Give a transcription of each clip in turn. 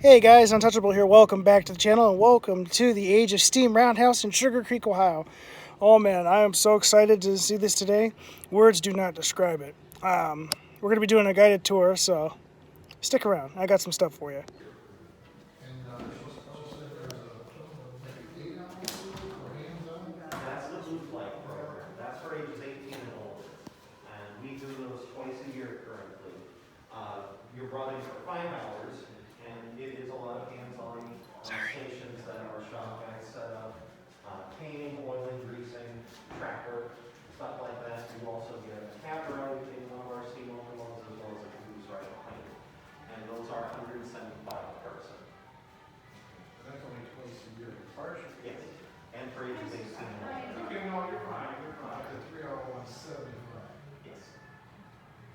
Hey guys, Untouchable here. Welcome back to the channel and welcome to the Age of Steam Roundhouse in Sugar Creek, Ohio. Oh man, I am so excited to see this today. Words do not describe it. We're going to be doing a guided tour, so stick around. I got some stuff for you. That's the Blue Flag program. That's for ages 18 and older. And we do those twice a year currently. You're brought in for 5 hours, and it is a lot of hands-on stations that our shop guys set up. Painting, oiling, greasing, track work, stuff like that. You also get a cab ride in one of our steam locomotives as well as a caboose ride behind it. And those are $175 a person. That's only twice a year. Partial. Yes. And for ages 18 and older. Okay, no, you're fine, you're fine. The 3 hour one's 75. Yes.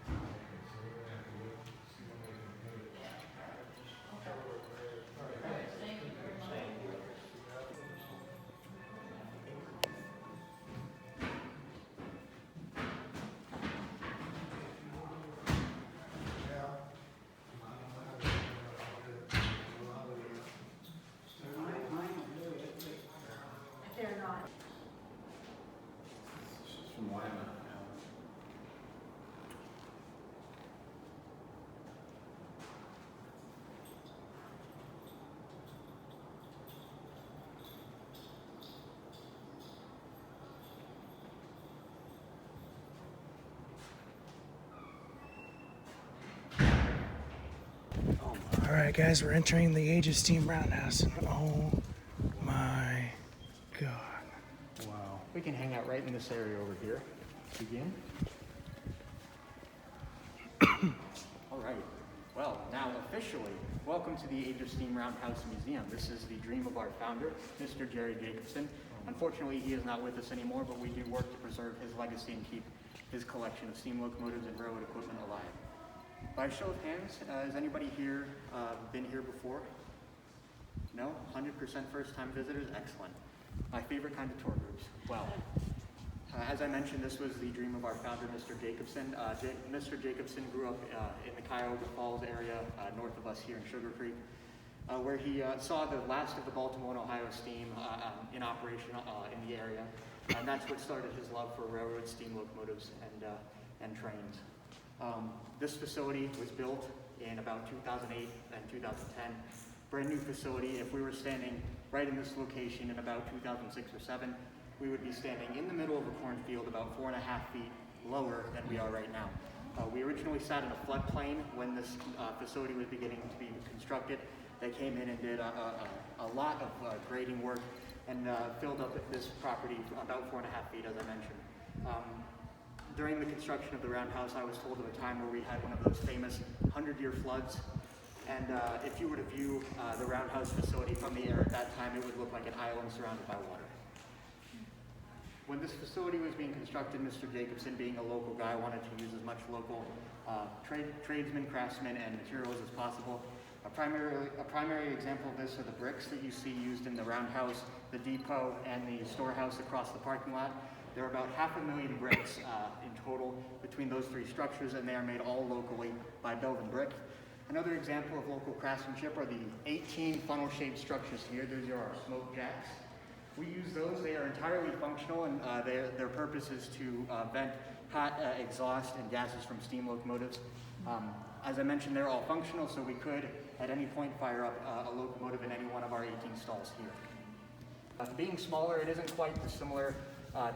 Okay, so we're gonna have to look, see when we can do it. Okay. All right, thanks. Thank you very much. Thank you. They're not. She's from Wyoming now. Alright guys, we're entering the Age of Steam Roundhouse. And oh my god. Wow. We can hang out right in this area over here. Begin. All right. Well, now officially, welcome to the Age of Steam Roundhouse Museum. This is the dream of our founder, Mr. Jerry Jacobson. Unfortunately, he is not with us anymore, but we do work to preserve his legacy and keep his collection of steam locomotives and railroad equipment alive. By show of hands, has anybody here been here before? No? 100% first-time visitors? Excellent. My favorite kind of tour groups. Well, as I mentioned, this was the dream of our founder, Mr. Jacobson. Mr. Jacobson grew up in the Cuyahoga Falls area, north of us here in Sugar Creek, where he saw the last of the Baltimore and Ohio steam in operation in the area. And that's what started his love for railroad steam locomotives and trains. This facility was built in about 2008 and 2010. Brand new facility. If we were standing right in this location in about 2006 or 7, we would be standing in the middle of a cornfield about 4.5 feet lower than we are right now. We originally sat in a floodplain when this facility was beginning to be constructed. They came in and did a lot of grading work and filled up this property about 4.5 feet, as I mentioned. During the construction of the Roundhouse, I was told of a time where we had one of those famous 100-year floods. And if you were to view the Roundhouse facility from the air at that time, it would look like an island surrounded by water. When this facility was being constructed, Mr. Jacobson, being a local guy, wanted to use as much local tradesmen, craftsmen, and materials as possible. A primary example of this are the bricks that you see used in the Roundhouse, the depot, and the storehouse across the parking lot. There are about 500,000 bricks in total between those 3 structures, and they are made all locally by Belvin Brick. Another example of local craftsmanship are the 18 funnel-shaped structures here. Those are our smoke jacks. We use those. They are entirely functional, and their purpose is to vent hot exhaust and gases from steam locomotives. As I mentioned, they're all functional, so we could, at any point, fire up a locomotive in any one of our 18 stalls here. Being smaller, it isn't quite dissimilar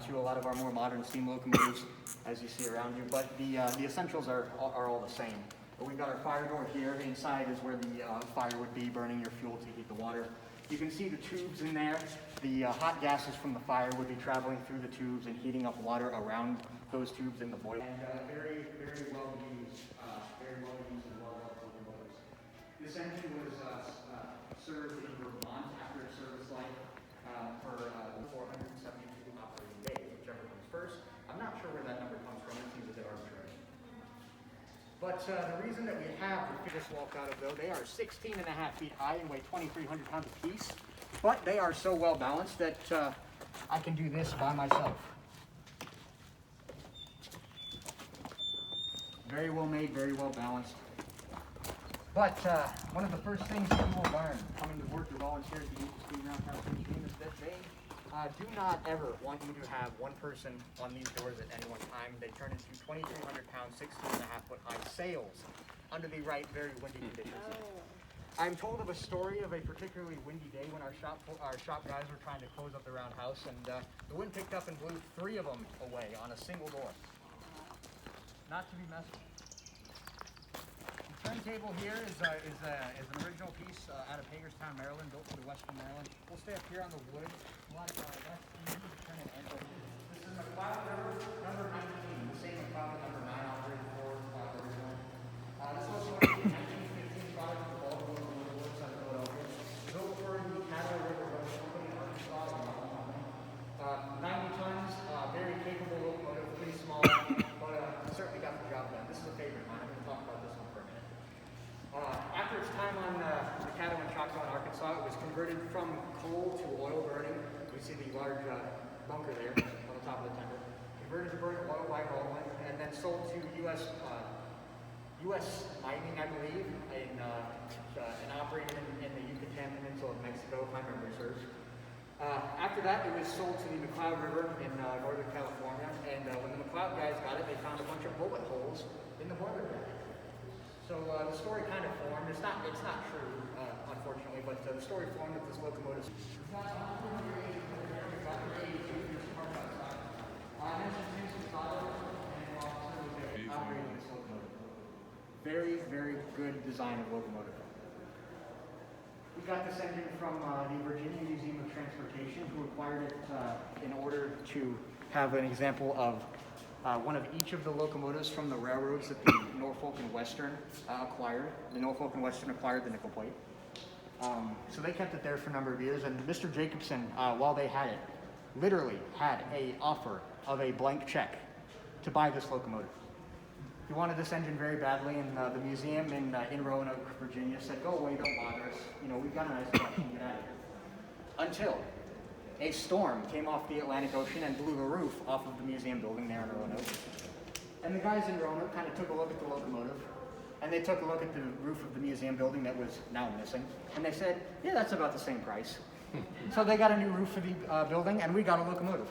to a lot of our more modern steam locomotives, as you see around you, but the essentials are all the same. But we've got our fire door here. Inside is where the fire would be, burning your fuel to heat the water. You can see the tubes in there. The hot gases from the fire would be traveling through the tubes and heating up water around those tubes in the boiler. And very, very well used as well locomotives. This engine was served in Vermont after its service life for 472 operating days, whichever comes first. I'm not sure where that number comes from. It seems a bit arbitrary. But the reason that we have the figures walked out of, though, they are 16.5 feet high and weigh 2,300 pounds apiece. But they are so well balanced that I can do this by myself. Very well made, very well balanced. But one of the first things that you will learn coming to work with volunteers at the Steam Roundhouse Museum is that they do not ever want you to have one person on these doors at any one time. They turn into 2,300 pound, 16.5-foot high sails under the right, very windy conditions. I'm told of a story of a particularly windy day when our shop guys were trying to close up the roundhouse, and the wind picked up and blew 3 of them away on a single door. Not to be messed with. The turntable here is an original piece out of Hagerstown, Maryland, built for the Western Maryland. We'll stay up here on the wood. Like that's easy to turn an end. This is Locomotive number 19, the same Locomotive number 9 operated for originally. This was a 1915 product for all the locomotive works out of Philadelphia. Built for the Cattle River Road Company in Arkansas. 90 tons, very capable locomotive, pretty small, but certainly got the job done. This is a favorite of mine. I'm going to talk about this one for a minute. After its time on the Cattle in Choctaw, Arkansas, it was converted from coal to oil burning. You see the large bunker there on the top of the tender. Converted to burn oil by Baldwin, and then sold to U.S. mining, I believe, and operated in the Yucatan Peninsula of Mexico, if my memory serves. After that, it was sold to the McCloud River in Northern California, and when the McCloud guys got it, they found a bunch of bullet holes in the boiler deck. So the story kind of formed. It's not true, unfortunately, but the story formed that this locomotive. Very, very good design of locomotive. We got this engine from the Virginia Museum of Transportation, who acquired it in order to have an example of one of each of the locomotives from the railroads that the Norfolk and Western acquired. The Norfolk and Western acquired the nickel plate. So they kept it there for a number of years, and Mr. Jacobson, while they had it, literally had an offer of a blank check to buy this locomotive. He wanted this engine very badly, and the museum in Roanoke, Virginia said, "Go away, don't bother us. You know, we've got a nice collection, get out of here." Until a storm came off the Atlantic Ocean and blew the roof off of the museum building there in Roanoke. And the guys in Roanoke kind of took a look at the locomotive, and they took a look at the roof of the museum building that was now missing, and they said, "Yeah, that's about the same price." So they got a new roof for the building, and we got a locomotive.